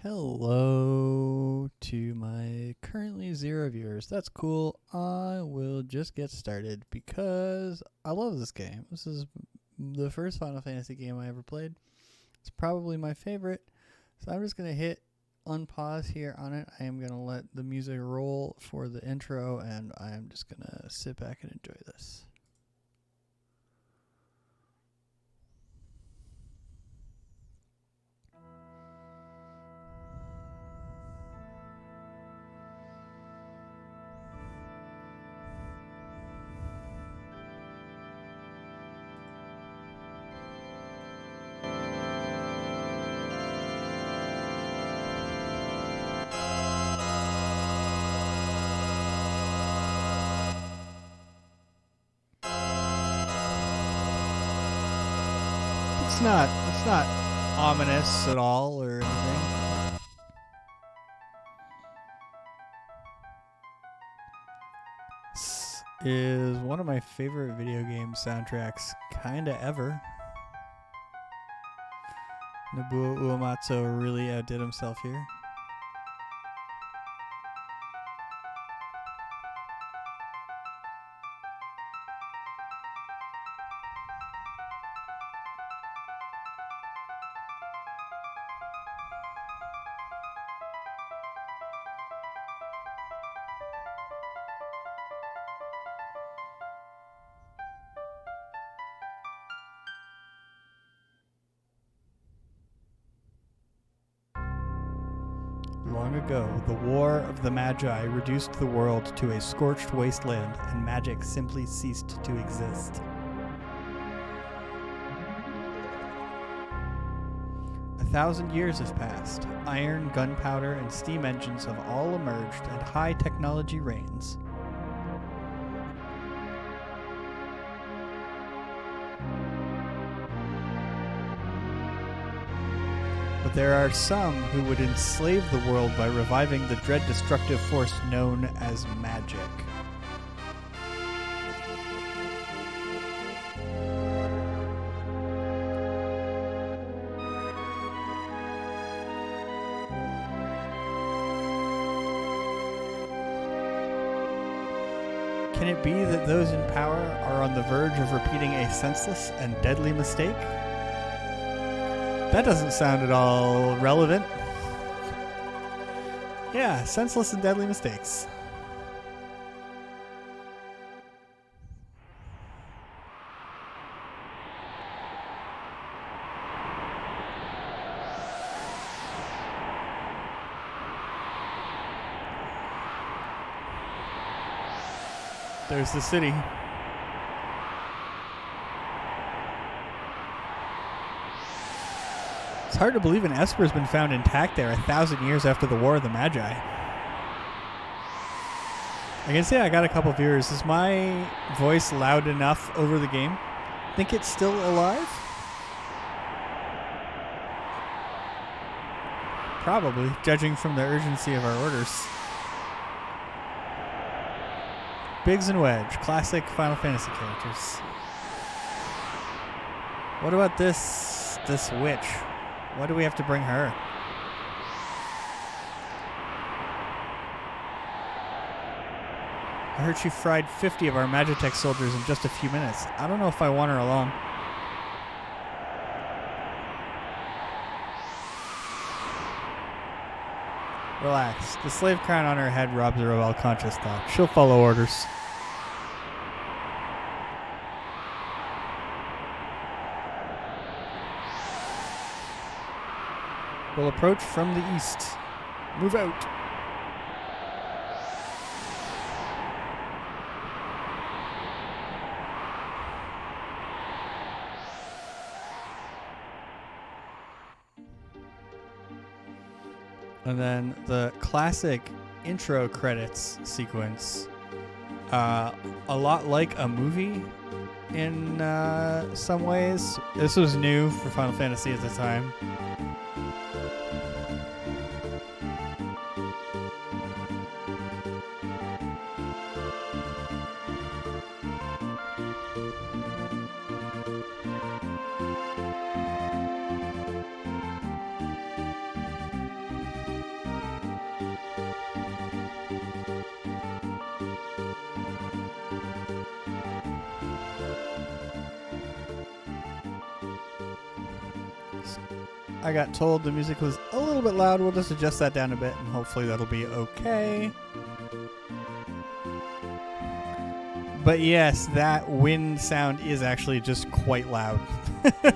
Hello to my currently 0 viewers. That's cool. I will just get started because I love this game. This is the first Final Fantasy game I ever played. It's probably my favorite. So I'm just going to hit unpause here on it. I am going to let the music roll for the intro, and I am just going to sit back and enjoy this. It's not ominous at all or anything. This is one of my favorite video game soundtracks kinda ever. Nobuo Uematsu really outdid himself here. Long ago, the War of the Magi reduced the world to a scorched wasteland, and magic simply ceased to exist. 1,000 years have passed. Iron, gunpowder, and steam engines have all emerged, and high technology reigns. But there are some who would enslave the world by reviving the dread destructive force known as magic. Can it be that those in power are on the verge of repeating a senseless and deadly mistake? That doesn't sound at all relevant. Yeah, senseless and deadly mistakes. There's the city. It's hard to believe an Esper's been found intact there 1,000 years after the War of the Magi. I can say I got a couple viewers. Is my voice loud enough over the game? Think it's still alive? Probably, judging from the urgency of our orders. Biggs and Wedge, classic Final Fantasy characters. What about this witch? Why do we have to bring her? I heard she fried 50 of our Magitech soldiers in just a few minutes. I don't know if I want her along. Relax. The slave crown on her head robs her of all conscious thought. She'll follow orders. Will approach from the east. Move out. And then the classic intro credits sequence. A lot like a movie in some ways. This was new for Final Fantasy at the time. I got told the music was a little bit loud. We'll just adjust that down a bit, and hopefully that'll be okay. But yes, that wind sound is actually just quite loud. Oops.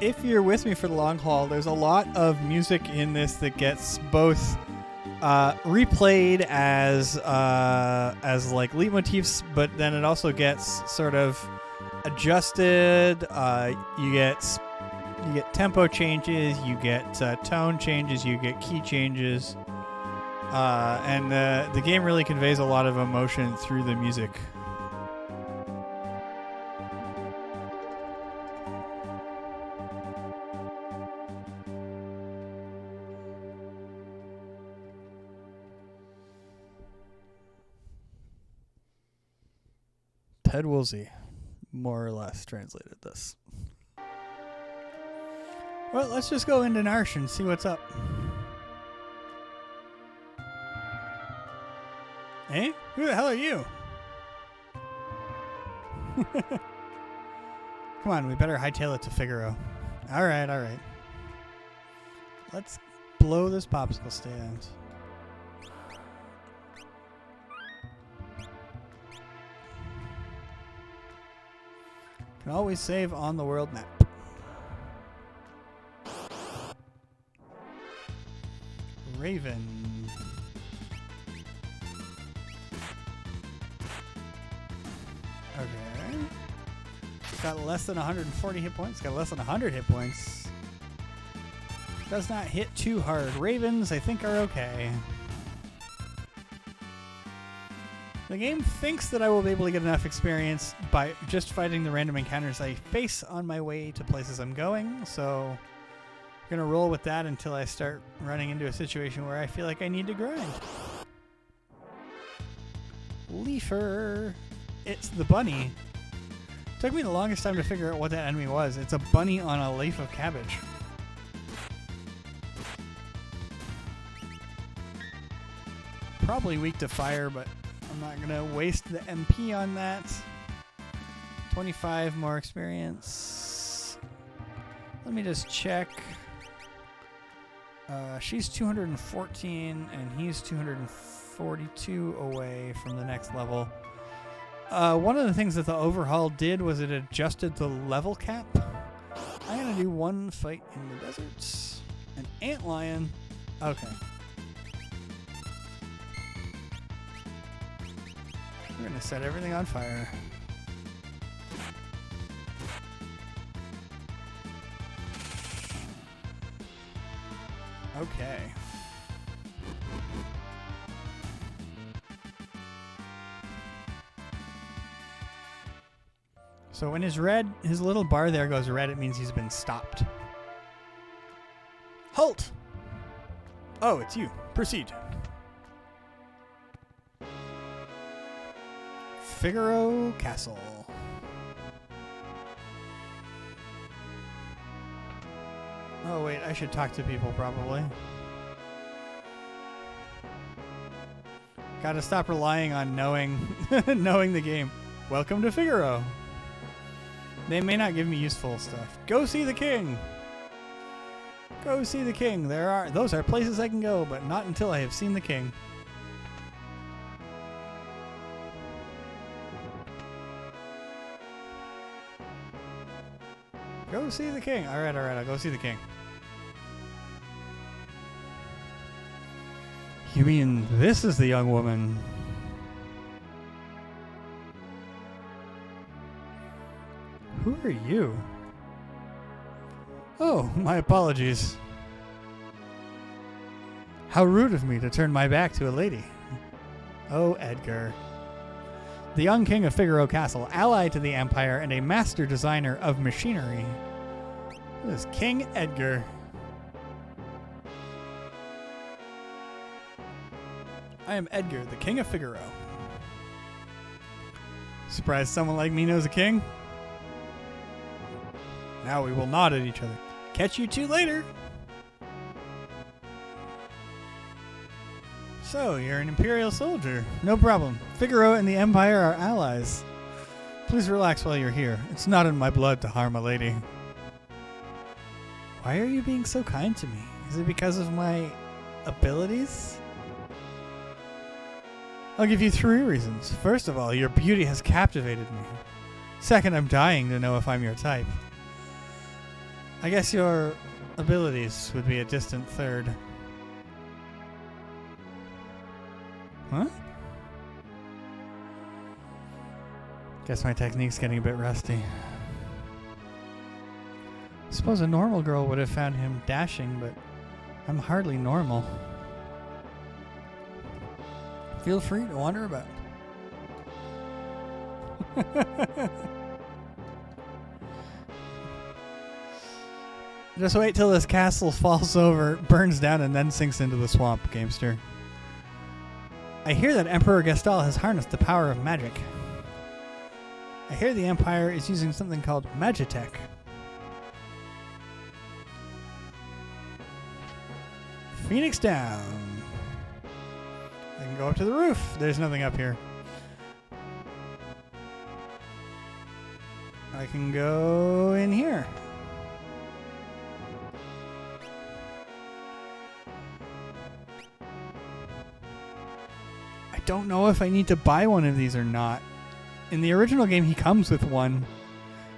If you're with me for the long haul, there's a lot of music in this that gets both replayed as like leitmotifs, but then it also gets sort of adjusted. You get tempo changes, you get tone changes, you get key changes, and the game really conveys a lot of emotion through the music. Ted Woolsey, more or less, translated this. Well, let's just go into Narsh and see what's up. Hey? Who the hell are you? Come on, we better hightail it to Figaro. Alright, alright. Let's blow this popsicle stand. Can always save on the world map. Raven. Okay. Got less than 140 hit points. Got less than 100 hit points. Does not hit too hard. Ravens, I think, are okay. The game thinks that I will be able to get enough experience by just fighting the random encounters I face on my way to places I'm going, so I'm going to roll with that until I start running into a situation where I feel like I need to grind. Leafer. It's the bunny. It took me the longest time to figure out what that enemy was. It's a bunny on a leaf of cabbage. Probably weak to fire, but I'm not going to waste the MP on that. 25 more experience. Let me just check. She's 214 and he's 242 away from the next level. One of the things that the overhaul did was it adjusted the level cap. I'm going to do one fight in the deserts. An antlion. Okay. We're going to set everything on fire. Okay. So when his little bar there goes red, it means he's been stopped. Halt! Oh, it's you. Proceed. Figaro Castle. Oh wait, I should talk to people probably. Gotta stop relying on knowing knowing the game. Welcome to Figaro. They may not give me useful stuff. Go see the king. Go see the king. Those are places I can go, but not until I have seen the king. Go see the king. All right, I'll go see the king. You mean this is the young woman? Who are you? Oh, my apologies. How rude of me to turn my back to a lady. Oh, Edgar. The young king of Figaro Castle, ally to the Empire and a master designer of machinery. This is King Edgar. I am Edgar, the king of Figaro. Surprised someone like me knows a king? Now we will nod at each other. Catch you two later. So, you're an Imperial soldier. No problem. Figaro and the Empire are allies. Please relax while you're here. It's not in my blood to harm a lady. Why are you being so kind to me? Is it because of my abilities? I'll give you 3 reasons. First of all, your beauty has captivated me. Second, I'm dying to know if I'm your type. I guess your abilities would be a distant third. Huh? Guess my technique's getting a bit rusty. I suppose a normal girl would have found him dashing, but I'm hardly normal. Feel free to wander about. Just wait till this castle falls over, burns down, and then sinks into the swamp, gamester. I hear that Emperor Gestal has harnessed the power of magic. I hear the Empire is using something called Magitech. Phoenix down. I can go up to the roof. There's nothing up here. I can go in here. I don't know if I need to buy one of these or not. In the original game, he comes with one.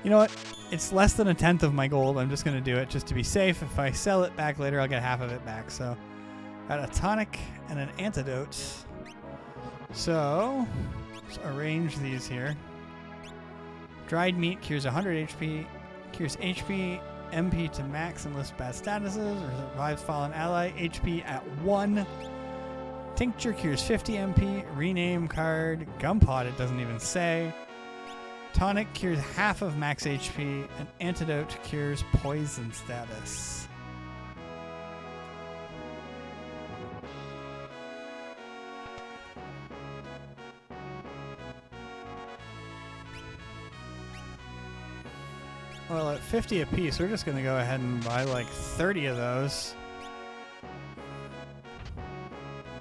You know what? It's less than 1/10 of my gold. I'm just going to do it just to be safe. If I sell it back later, I'll get half of it back. So, got a tonic and an antidote. So, let's arrange these here. Dried meat cures 100 HP, cures HP, MP to max and lifts bad statuses, or revives fallen ally, HP at 1. Tincture cures 50 MP, rename card, gum pod it doesn't even say. Tonic cures half of max HP, and antidote cures poison status. Well, at 50 a piece, we're just going to go ahead and buy like 30 of those.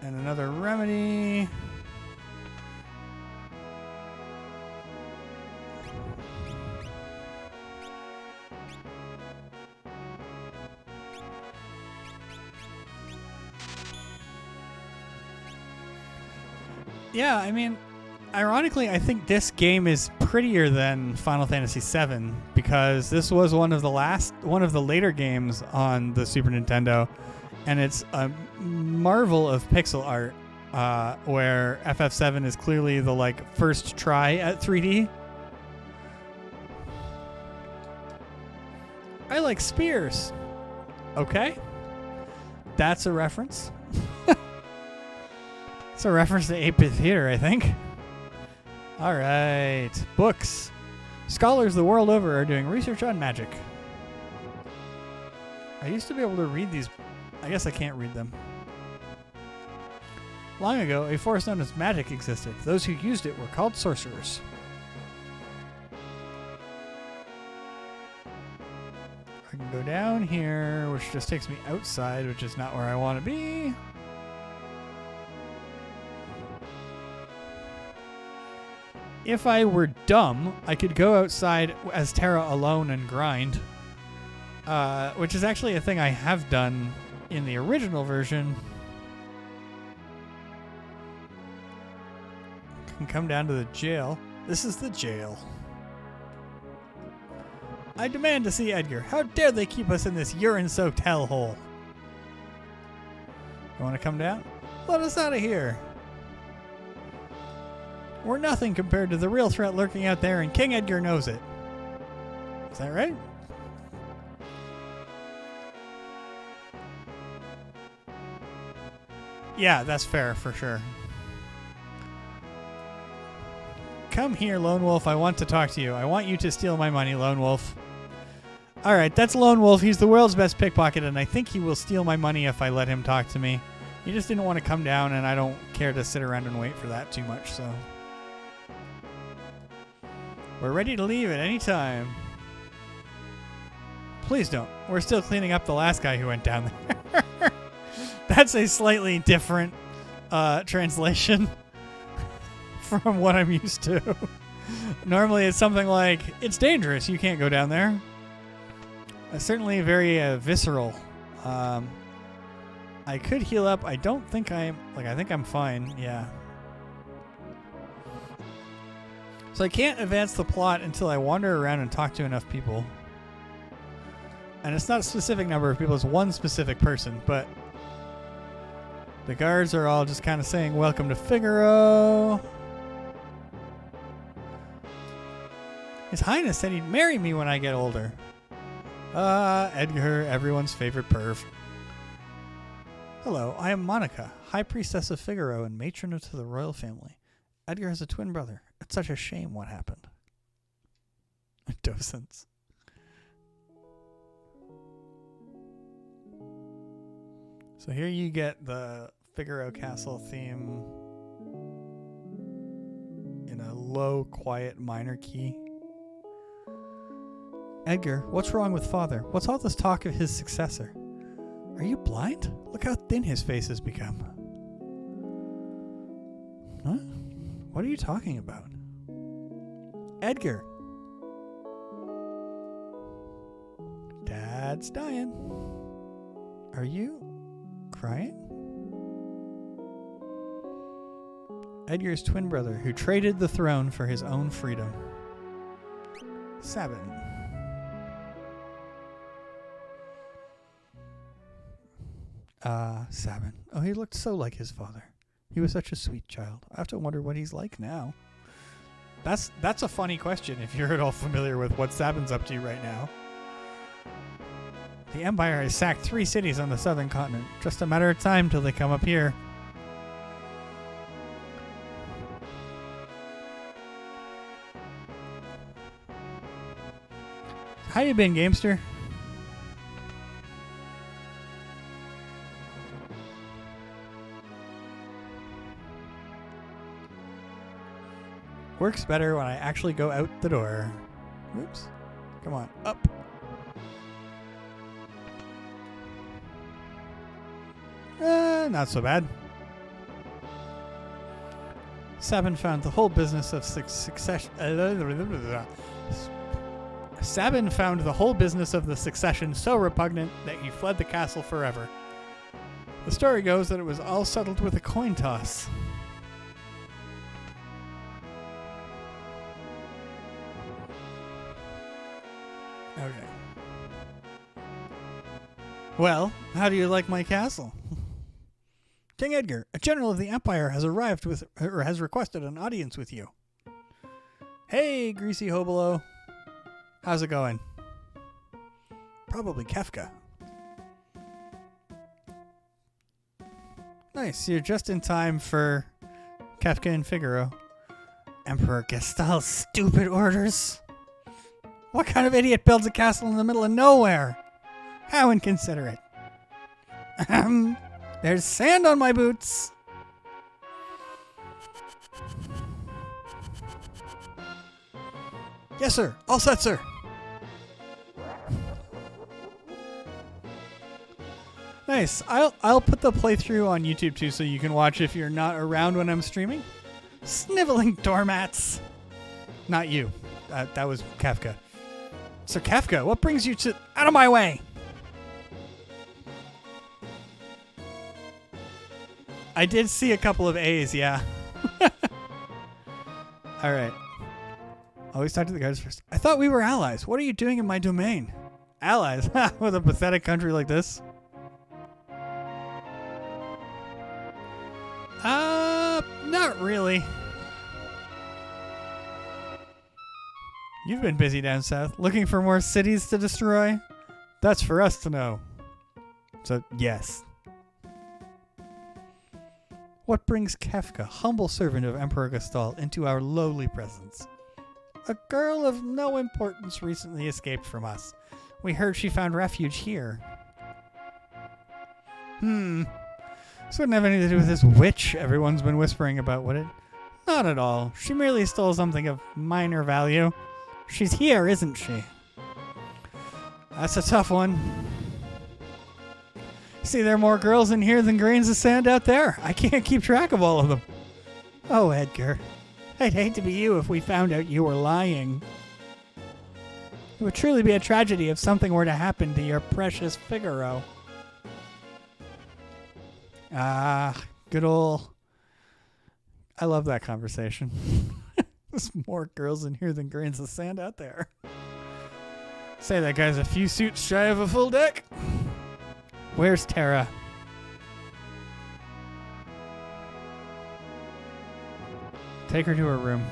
And another remedy. Yeah, I mean, ironically, I think this game is prettier than Final Fantasy VII because this was one of the later games on the Super Nintendo, and it's a marvel of pixel art, where FF7 is clearly the first try at 3D. I like spears. Okay, that's a reference. It's a reference to 8-bit theater, I think. All right, books. Scholars the world over are doing research on magic. I used to be able to read these. I guess I can't read them. Long ago, a force known as magic existed. Those who used it were called sorcerers. I can go down here, which just takes me outside, which is not where I want to be. If I were dumb, I could go outside as Terra alone and grind, which is actually a thing I have done in the original version. Can come down to the jail. This is the jail. I demand to see Edgar. How dare they keep us in this urine-soaked hellhole? You want to come down? Let us out of here. We're nothing compared to the real threat lurking out there, and King Edgar knows it. Is that right? Yeah, that's fair, for sure. Come here, Lone Wolf. I want to talk to you. I want you to steal my money, Lone Wolf. All right, that's Lone Wolf. He's the world's best pickpocket, and I think he will steal my money if I let him talk to me. He just didn't want to come down, and I don't care to sit around and wait for that too much, so... We're ready to leave at any time. Please don't. We're still cleaning up the last guy who went down there. That's a slightly different translation from what I'm used to. Normally it's something like, it's dangerous, you can't go down there. Certainly very visceral. I could heal up. I don't think I think I'm fine. Yeah. So I can't advance the plot until I wander around and talk to enough people. And it's not a specific number of people, it's one specific person, but the guards are all just kind of saying, welcome to Figaro. His Highness said he'd marry me when I get older. Edgar, everyone's favorite perv. Hello, I am Monica, High Priestess of Figaro and matron to the royal family. Edgar has a twin brother. It's such a shame what happened. Docents. So here you get the Figaro Castle theme in a low, quiet minor key. Edgar, what's wrong with father? What's all this talk of his successor? Are you blind? Look how thin his face has become. Huh? What are you talking about? Edgar. Dad's dying. Are you crying? Edgar's twin brother who traded the throne for his own freedom. Sabin. Sabin. Oh, he looked so like his father. He was such a sweet child. I have to wonder what he's like now. That's a funny question if you're at all familiar with what Sabin's up to right now. The Empire has sacked 3 cities on the southern continent. Just a matter of time till they come up here. How you been, Gamester? Works better when I actually go out the door. Oops. Come on, up. Not so bad. Sabin found the whole business of succession. Sabin found the whole business of the succession so repugnant that he fled the castle forever. The story goes that it was all settled with a coin toss. Okay. Well, how do you like my castle? King Edgar, a general of the Empire has arrived with, or has requested an audience with you. Hey, greasy hobolo. How's it going? Probably Kefka. Nice, you're just in time for Kefka and Figaro. Emperor Gestal's stupid orders. What kind of idiot builds a castle in the middle of nowhere? How inconsiderate. There's sand on my boots. Yes, sir. All set, sir. Nice. I'll put the playthrough on YouTube too, so you can watch if you're not around when I'm streaming. Sniveling doormats. Not you. That was Kefka. Sir Kefka, what brings you to... Out of my way! I did see a couple of A's, yeah. Alright. Always talk to the guards first. I thought we were allies. What are you doing in my domain? Allies? With a pathetic country like this? Not really. You've been busy down south, looking for more cities to destroy? That's for us to know. So, yes. What brings Kefka, humble servant of Emperor Gestal, into our lowly presence? A girl of no importance recently escaped from us. We heard she found refuge here. This wouldn't have anything to do with this witch everyone's been whispering about, would it? Not at all. She merely stole something of minor value. She's here, isn't she? That's a tough one. See, there are more girls in here than grains of sand out there. I can't keep track of all of them. Oh, Edgar. I'd hate to be you if we found out you were lying. It would truly be a tragedy if something were to happen to your precious Figaro. Good old... I love that conversation. There's more girls in here than grains of sand out there. Say that guy's a few suits shy of a full deck. Where's Tara? Take her to her room.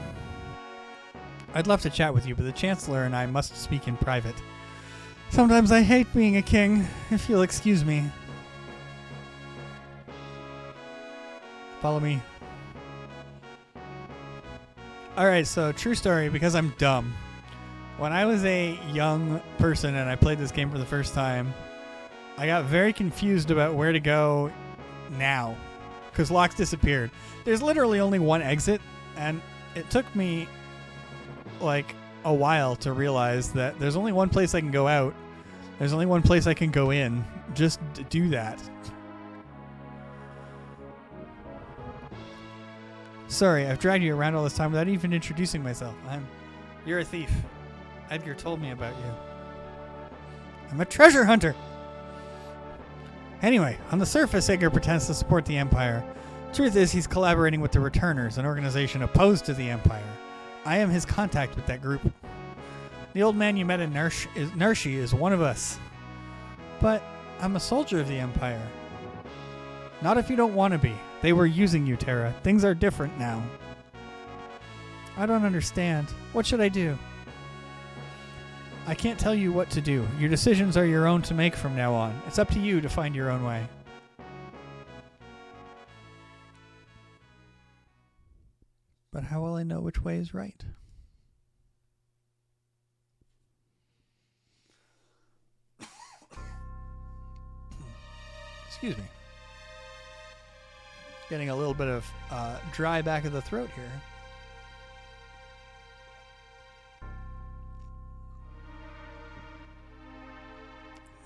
I'd love to chat with you, but the Chancellor and I must speak in private. Sometimes I hate being a king, if you'll excuse me. Follow me. Alright, so true story, because I'm dumb. When I was a young person and I played this game for the first time, I got very confused about where to go now, because locks disappeared. There's literally only one exit, and it took me like a while to realize that there's only one place I can go out. There's only one place I can go in. Just do that. Sorry, I've dragged you around all this time without even introducing myself. You're a thief. Edgar told me about you. I'm a treasure hunter. Anyway, on the surface, Edgar pretends to support the Empire. Truth is, he's collaborating with the Returners, an organization opposed to the Empire. I am his contact with that group. The old man you met in Narshi is one of us. But I'm a soldier of the Empire. Not if you don't want to be. They were using you, Tara. Things are different now. I don't understand. What should I do? I can't tell you what to do. Your decisions are your own to make from now on. It's up to you to find your own way. But how will I know which way is right? Excuse me. Getting a little bit of dry back of the throat here.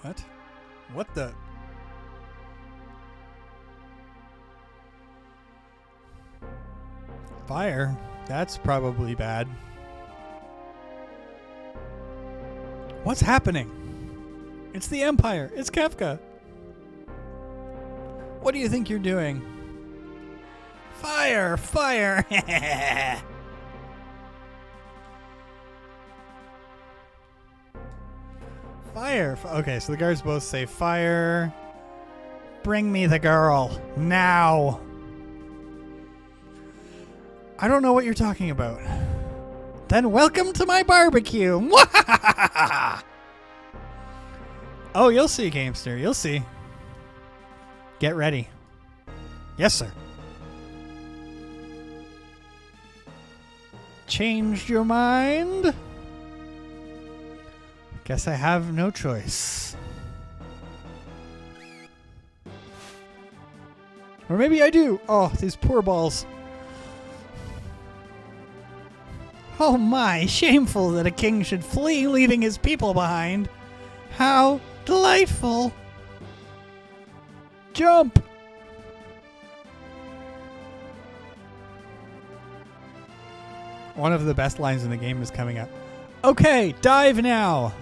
What? What the? Fire? That's probably bad. What's happening? It's the Empire. It's Kefka. What do you think you're doing? Fire! Fire! Fire! Okay, so the guards both say fire. Bring me the girl. Now! I don't know what you're talking about. Then welcome to my barbecue! Oh, you'll see, Gamester. You'll see. Get ready. Yes, sir. Changed your mind? Guess I have no choice. Or maybe I do. Oh, these poor balls. Oh my, shameful that a king should flee, leaving his people behind. How delightful. Jump! One of the best lines in the game is coming up. Okay, dive now.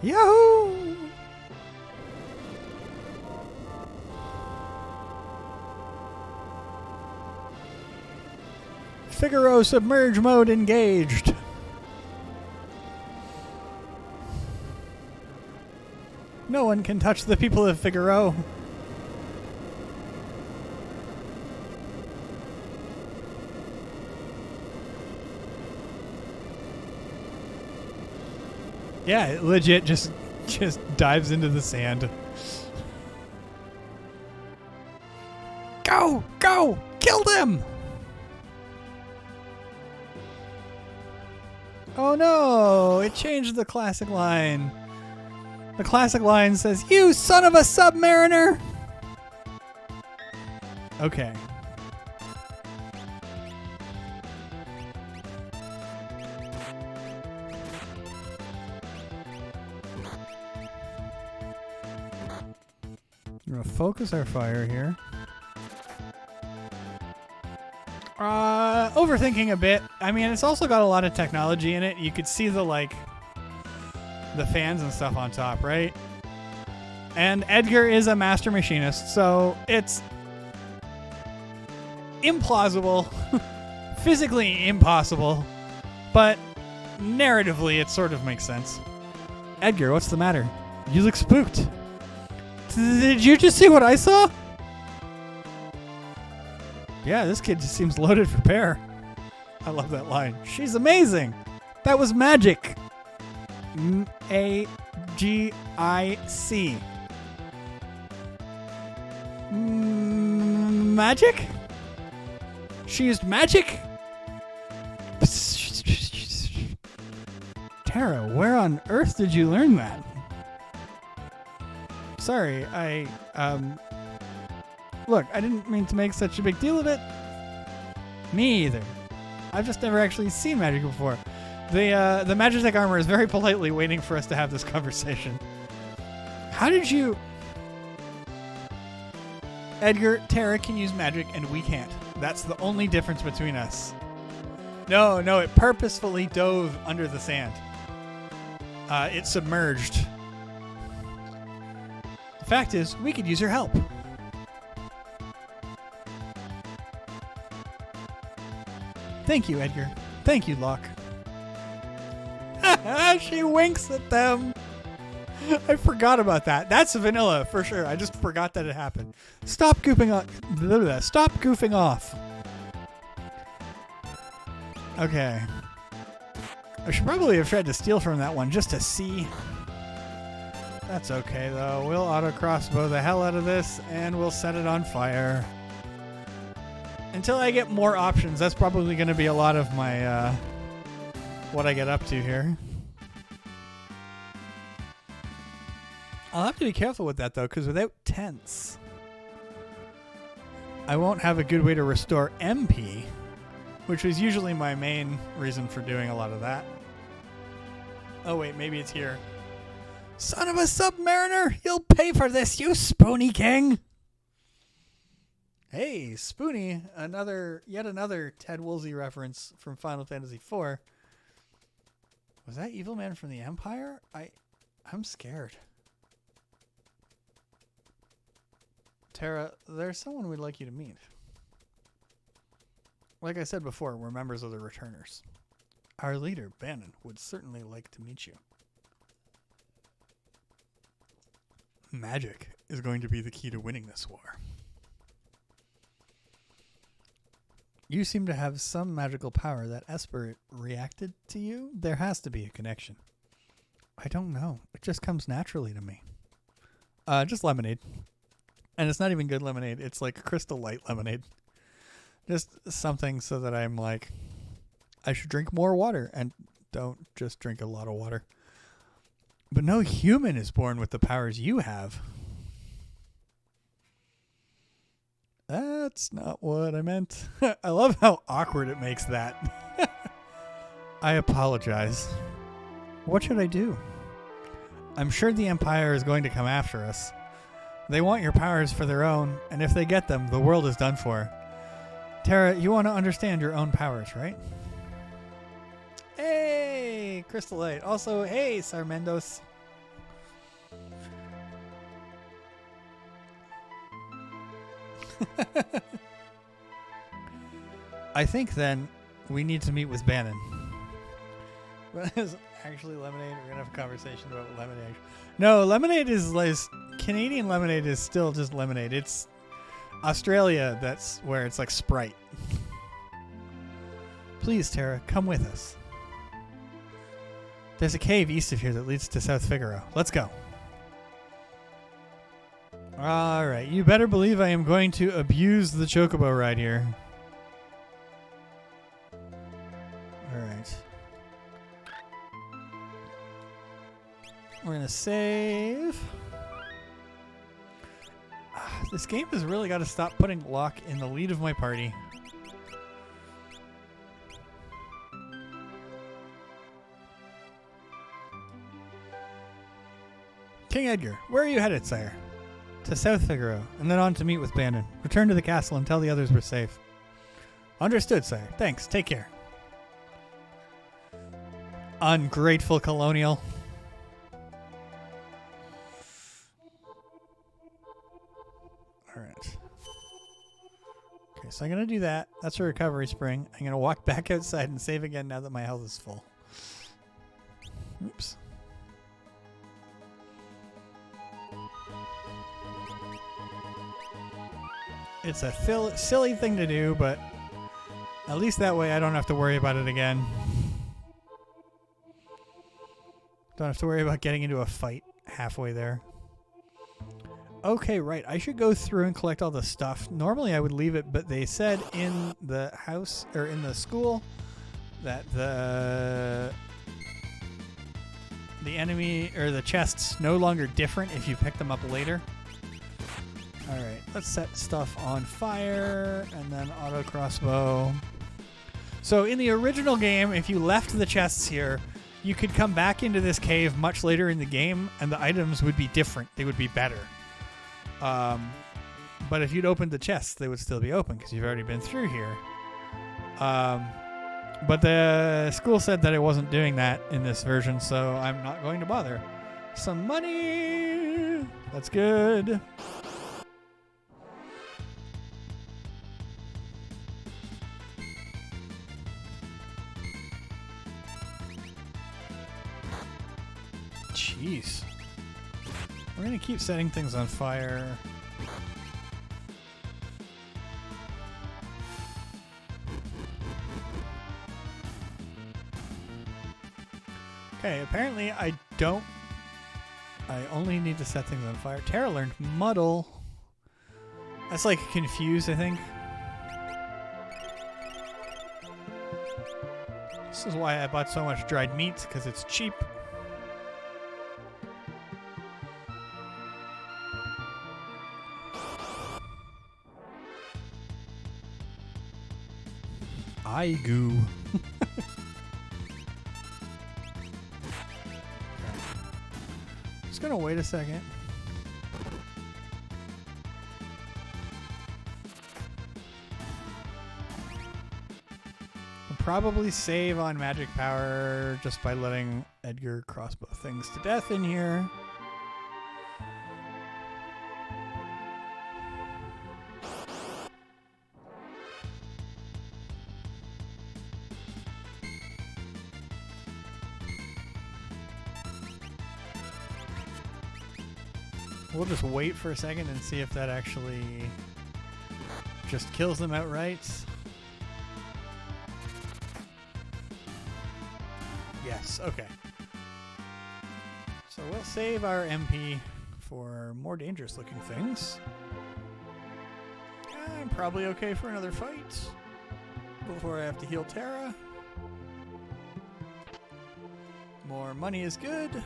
Yahoo! Figaro submerge mode engaged. No one can touch the people of Figaro. Yeah, it legit just dives into the sand. Go! Go! Kill them! Oh no! It changed the classic line. The classic line says, "You son of a submariner!" Okay. We're gonna focus our fire here. Overthinking a bit. I mean, it's also got a lot of technology in it. You could see the fans and stuff on top, right? And Edgar is a master machinist, so it's implausible, physically impossible, but narratively it sort of makes sense. Edgar, what's the matter? You look spooked. Did you just see what I saw? Yeah, this kid just seems loaded for bear. I love that line. She's amazing. That was magic. A-G-I-C. Magic? She used magic? Tara, where on earth did you learn that? Sorry, Look, I didn't mean to make such a big deal of it. Me either. I've just never actually seen magic before. The Magitech armor is very politely waiting for us to have this conversation. How did you... Edgar, Tara can use magic and we can't. That's the only difference between us. No, it purposefully dove under the sand. It submerged. The fact is, we could use her help. Thank you, Edgar. Thank you, Locke. She winks at them. I forgot about that. That's vanilla for sure. I just forgot that it happened. Stop goofing off. Stop goofing off. Okay. I should probably have tried to steal from that one just to see. That's okay though. We'll auto crossbow the hell out of this and we'll set it on fire. Until I get more options, that's probably going to be a lot of my what I get up to here. I'll have to be careful with that though, because without tents, I won't have a good way to restore MP, which was usually my main reason for doing a lot of that. Oh wait, maybe it's here. Son of a submariner! You'll pay for this, you Spoony King! Hey, Spoony, yet another Ted Woolsey reference from Final Fantasy IV. Was that Evil Man from the Empire? I'm scared. Tara, there's someone we'd like you to meet. Like I said before, we're members of the Returners. Our leader, Bannon, would certainly like to meet you. Magic is going to be the key to winning this war. You seem to have some magical power that Esper reacted to you. There has to be a connection. I don't know. It just comes naturally to me. Just lemonade. And it's not even good lemonade. It's like Crystal Light lemonade. Just something so that I'm like, I should drink more water and don't just drink a lot of water. But no human is born with the powers you have. That's not what I meant. I love how awkward it makes that. I apologize. What should I do? I'm sure the Empire is going to come after us. They want your powers for their own, and if they get them, the world is done for. Tara, you want to understand your own powers, right? Hey, Crystal Light. Also, hey, Sarmendos. I think then we need to meet with Bannon. Well, it's actually lemonade. We're gonna have a conversation about lemonade. No, lemonade is like Canadian lemonade is still just lemonade. It's Australia that's where it's like Sprite. Please, Tara, come with us. There's a cave east of here that leads to South Figaro. Let's go. All right, you better believe I am going to abuse the chocobo ride here. All right. We're going to save. This game has really got to stop putting Locke in the lead of my party. King Edgar, where are you headed, sire? To South Figaro, and then on to meet with Bannon. Return to the castle and tell the others we're safe. Understood, sire. Thanks. Take care. Ungrateful colonial. Alright. Okay, so I'm going to do that. That's a recovery spring. I'm going to walk back outside and save again now that my health is full. Oops. It's a silly thing to do, but at least that way I don't have to worry about it again. Don't have to worry about getting into a fight halfway there. Okay, right. I should go through and collect all the stuff. Normally I would leave it, but they said in the house, or in the school, that the enemy, or the chests, no longer different if you pick them up later. Alright, let's set stuff on fire, and then auto crossbow. So in the original game, if you left the chests here, you could come back into this cave much later in the game, and the items would be different. They would be better. But if you'd opened the chests, they would still be open, because you've already been through here. But the school said that it wasn't doing that in this version, so I'm not going to bother. Some money! That's good. Jeez. We're going to keep setting things on fire. Okay, apparently I only need to set things on fire. Tara learned muddle. That's like confuse, I think. This is why I bought so much dried meat, because it's cheap. Goo. Just gonna wait a second. I'll probably save on magic power just by letting Edgar crossbow things to death in here. We'll just wait for a second and see if that actually just kills them outright. Yes, okay. So we'll save our MP for more dangerous looking things. I'm probably okay for another fight before I have to heal Tara. More money is good.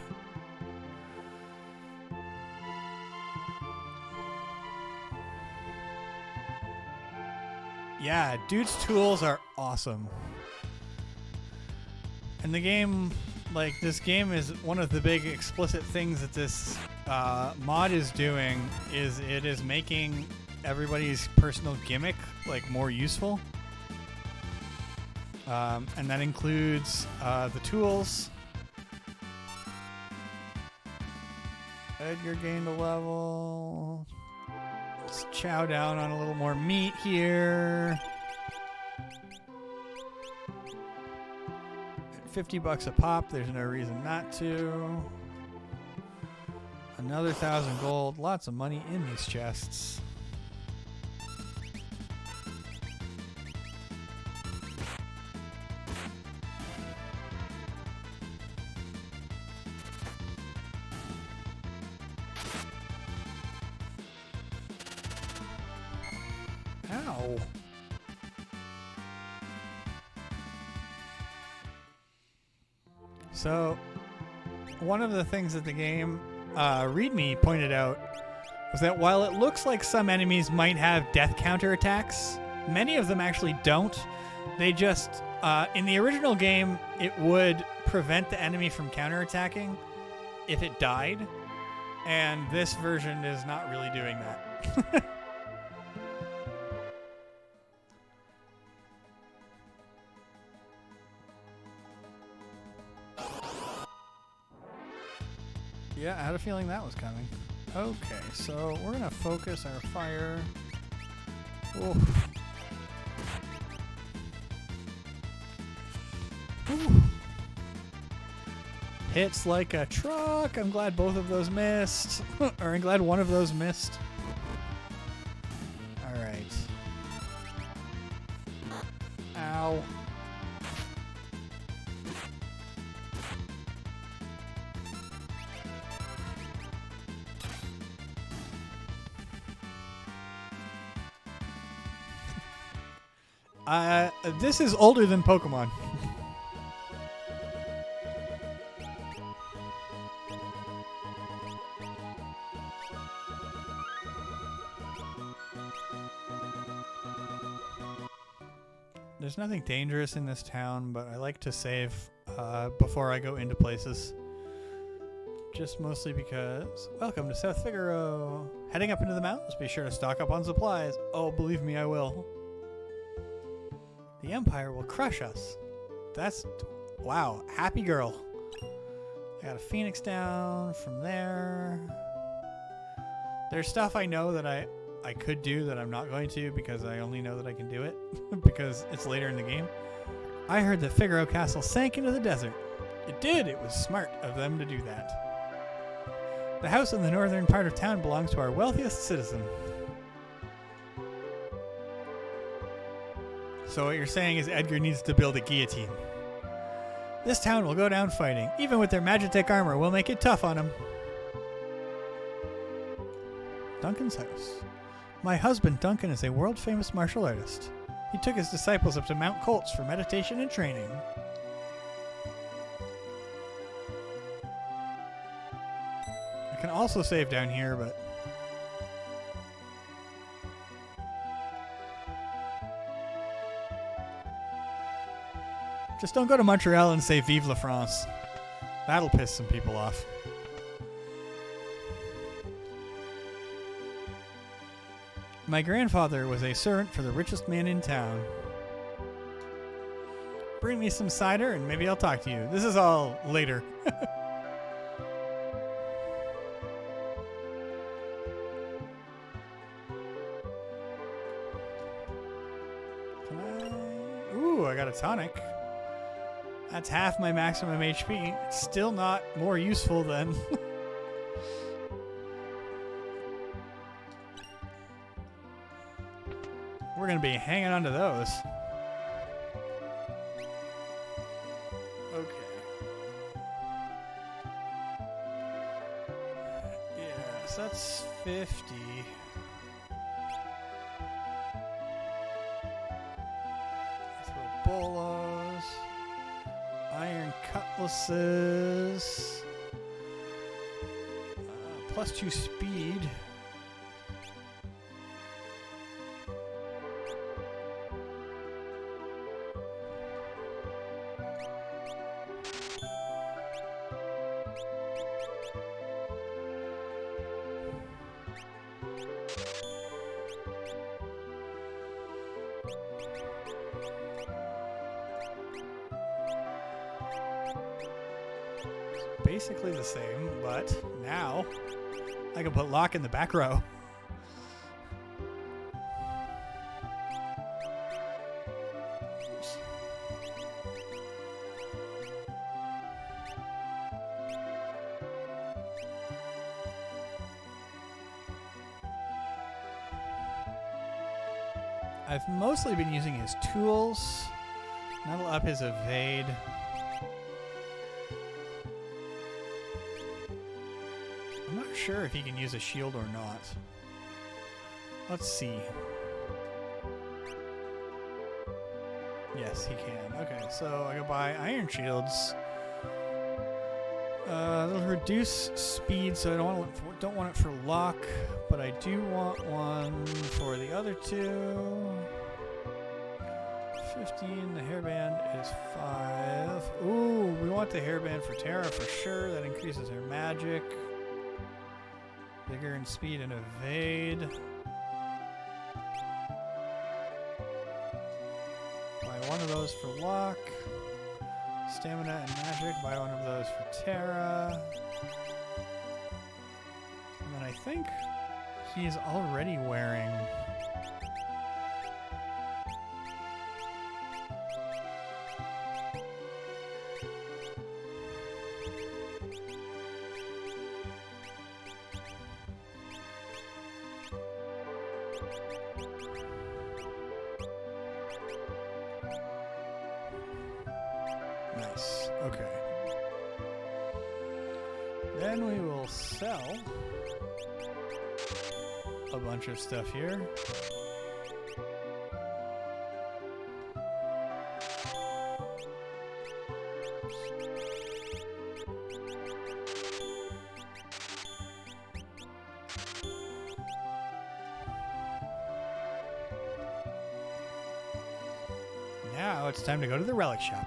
Yeah, dude's tools are awesome. And the game, like, this game is one of the big explicit things that this mod is doing, is it is making everybody's personal gimmick, like, more useful. And that includes the tools. Edgar gained a level. Let's chow down on a little more meat here. $50 a pop, there's no reason not to. Another 1,000 gold, lots of money in these chests. Ow. So, one of the things that the game README pointed out was that while it looks like some enemies might have death counter attacks, many of them actually don't. They just, in the original game, it would prevent the enemy from counterattacking if it died. And this version is not really doing that. Yeah, I had a feeling that was coming. Okay, so we're gonna focus our fire. Oof. Ooh. Hits like a truck. I'm glad both of those missed. Or I'm glad one of those missed. Alright. Ow. This is older than Pokemon. There's nothing dangerous in this town, but I like to save before I go into places. Just mostly because... Welcome to South Figaro. Heading up into the mountains, be sure to stock up on supplies. Oh, believe me, I will. The Empire will crush us. That's... Wow, happy girl. I got a Phoenix down from there. There's stuff I know that I could do that I'm not going to because I only know that I can do it because it's later in the game. I heard that Figaro Castle sank into the desert. It did. It was smart of them to do that. The house in the northern part of town belongs to our wealthiest citizen. So what you're saying is Edgar needs to build a guillotine. This town will go down fighting. Even with their Magitech armor, we'll make it tough on them. Duncan's house. My husband, Duncan, is a world-famous martial artist. He took his disciples up to Mount Kolts for meditation and training. I can also save down here, but... Just don't go to Montreal and say Vive la France. That'll piss some people off. My grandfather was a servant for the richest man in town. Bring me some cider and maybe I'll talk to you. This is all later. Ooh, I got a tonic. That's half my maximum HP. It's still not more useful than... We're going to be hanging on to those. Okay. Yeah, so that's 50. Throw bolas. Iron cutlasses. +2 speed. Basically the same, but now I can put Locke in the back row. Oops. I've mostly been using his tools. That'll up his evade. I'm not sure if he can use a shield or not. Let's see. Yes, he can. Okay, so I go buy iron shields. They'll reduce speed, so I don't want it for Locke, but I do want one for the other two. 15, the hairband is 5. Ooh, we want the hairband for Terra for sure. That increases her magic. Bigger in speed and evade. Buy one of those for luck. Stamina and magic. Buy one of those for Terra. And then I think he's already wearing... Nice. Okay. Then we will sell a bunch of stuff here. Now it's time to go to the relic shop.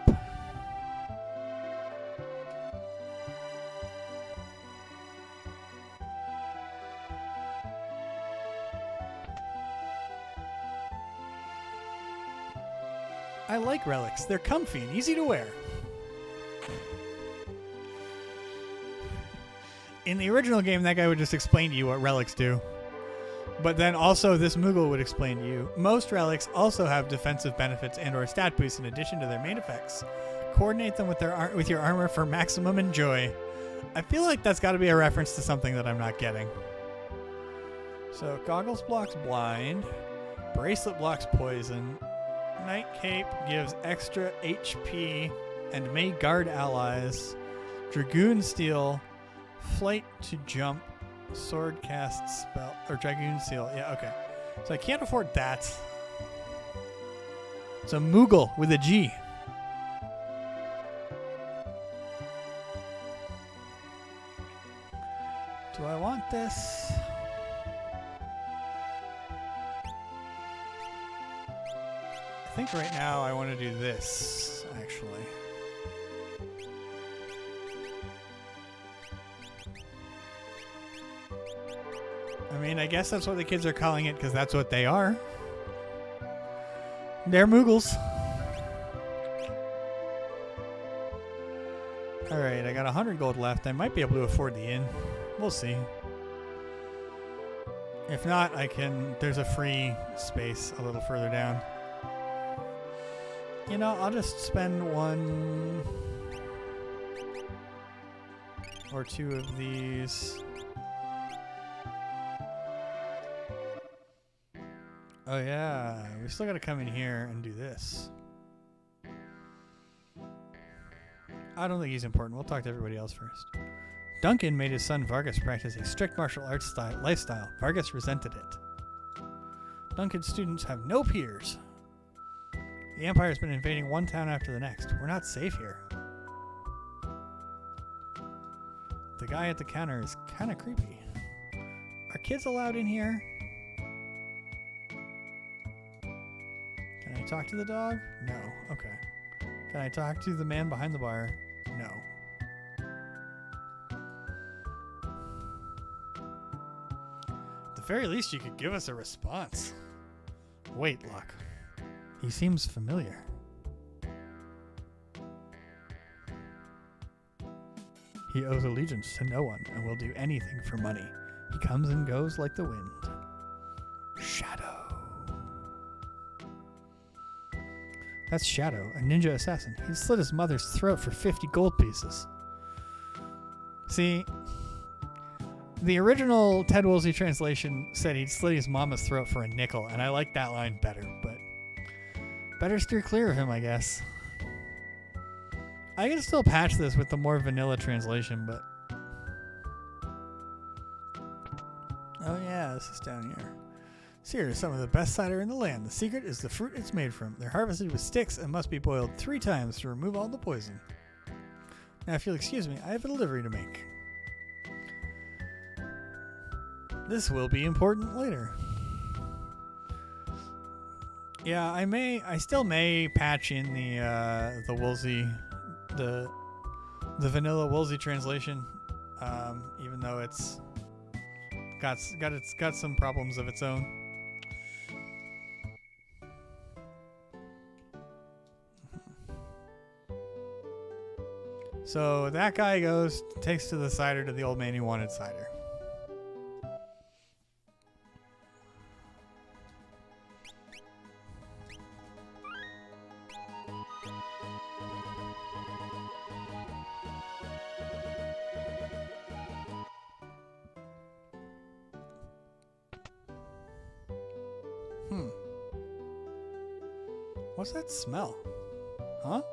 I like relics. They're comfy and easy to wear. In the original game, that guy would just explain to you what relics do. But then also this Moogle would explain to you. Most relics also have defensive benefits and or stat boosts in addition to their main effects. Coordinate them with your armor for maximum enjoy. I feel like that's got to be a reference to something that I'm not getting. So goggles blocks blind. Bracelet blocks poison. Night Cape gives extra HP and may guard allies. Dragoon Steel, flight to jump, sword cast spell, or Dragoon Steel. Yeah, okay. So I can't afford that. It's a Moogle with a G. Do I want this? I think right now I want to do this, actually. I mean, I guess that's what the kids are calling it because that's what they are. They're Moogles. Alright, I got 100 gold left. I might be able to afford the inn. We'll see. If not, I can... There's a free space a little further down. You know, I'll just spend one or two of these. Oh yeah, we still gotta come in here and do this. I don't think he's important. We'll talk to everybody else first. Duncan made his son Vargas practice a strict martial arts lifestyle. Vargas resented it. Duncan's students have no peers. The Empire's been invading one town after the next. We're not safe here. The guy at the counter is kind of creepy. Are kids allowed in here? Can I talk to the dog? No. Okay. Can I talk to the man behind the bar? No. At the very least, you could give us a response. Wait, Locke. He seems familiar. He owes allegiance to no one and will do anything for money. He comes and goes like the wind. Shadow. That's Shadow, a ninja assassin. He slit his mother's throat for 50 gold pieces. See, the original Ted Woolsey translation said he'd slit his mama's throat for a nickel, and I like that line better, but better steer clear of him, I guess. I can still patch this with the more vanilla translation, but... Oh yeah, this is down here. Here is some of the best cider in the land. The secret is the fruit it's made from. They're harvested with sticks and must be boiled 3 times to remove all the poison. Now, if you'll excuse me, I have a delivery to make. This will be important later. Yeah, I still may patch in the Woolsey, the vanilla Woolsey translation, even though it's got some problems of its own. So that guy takes to the cider to the old man who wanted cider. What's that smell? Huh?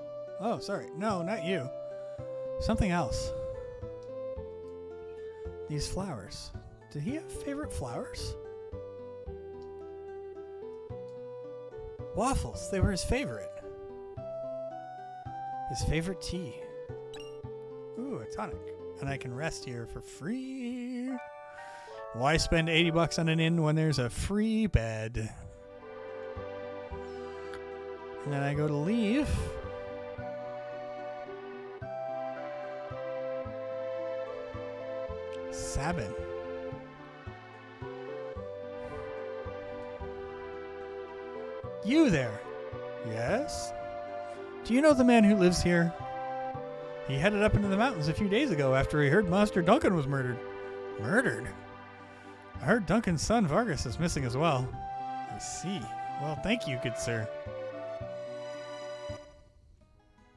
Oh, sorry. No, not you. Something else. These flowers. Did he have favorite flowers? Waffles. They were his favorite. His favorite tea. Ooh, a tonic. And I can rest here for free. Why spend $80 on an inn when there's a free bed? And then I go to leave. Sabin. You there? Yes? Do you know the man who lives here? He headed up into the mountains a few days ago after he heard Master Duncan was murdered. Murdered? I heard Duncan's son Vargas is missing as well. I see. Well, thank you, good sir.